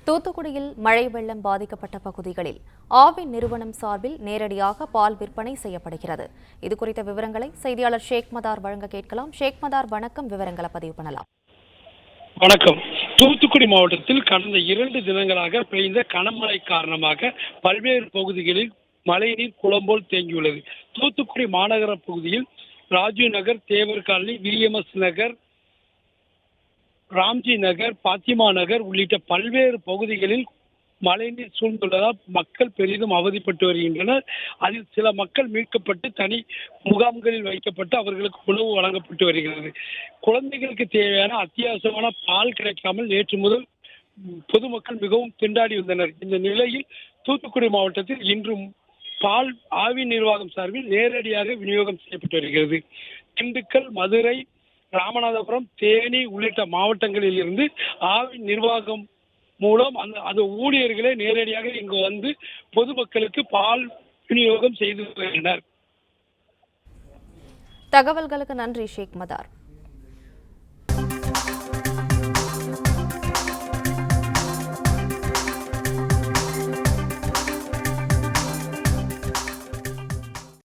தூத்துக்குடியில் மழை வெள்ளம் பாதிக்கப்பட்ட பகுதிகளில் ஆவின் நிறுவனம் சார்பில் நேரடியாக பால் விற்பனை செய்யப்படுகிறது. இதுகுறித்த விவரங்களை செய்தியாளர் ஷேக் மதார் வழங்க கேட்கலாம். ஷேக் மதார், வணக்கம். விவரங்களை பதிவு பண்ணலாம். வணக்கம். தூத்துக்குடி மாவட்டத்தில் கடந்த 2 தினங்களாக பெய்த கனமழை காரணமாக பல்வேறு பகுதிகளில் மழைநீர் குளம்போல் தேங்கியுள்ளது. தூத்துக்குடி மாநகர பகுதியில் ராஜீவ் நகர், தேவர் காலனி, விஎம்எஸ் நகர், ராம்ஜி நகர், பாத்திமா நகர் உள்ளிட்ட பல்வேறு பகுதிகளில் மழைநீர் சூழ்ந்துள்ளதால் மக்கள் பெரிதும் அவதிப்பட்டு வருகின்றனர். அதில் சில மக்கள் மீட்கப்பட்டு தனி முகாம்களில் வைக்கப்பட்டு அவர்களுக்கு உணவு வழங்கப்பட்டு வருகிறது. குழந்தைகளுக்கு தேவையான அத்தியாவசியமான பால் கிடைக்காமல் நேற்று முதல் பொதுமக்கள் மிகவும் திண்டாடி வந்தனர். இந்த நிலையில் தூத்துக்குடி மாவட்டத்தில் இன்றும் பால் ஆவின் நிர்வாகம் சார்பில் நேரடியாக விநியோகம் செய்யப்பட்டு வருகிறது. திண்டுக்கல், மதுரை, ராமநாதபுரம், தேனி உள்ளிட்ட மாவட்டங்களில் இருந்து ஆவின் நிர்வாகம் மூலம் அந்த ஊழியர்களே நேரடியாக இங்கு வந்து பொதுமக்களுக்கு பால் விநியோகம் செய்து வருகின்றனர். தகவல்களுக்கு நன்றி ஷேக் மதார்.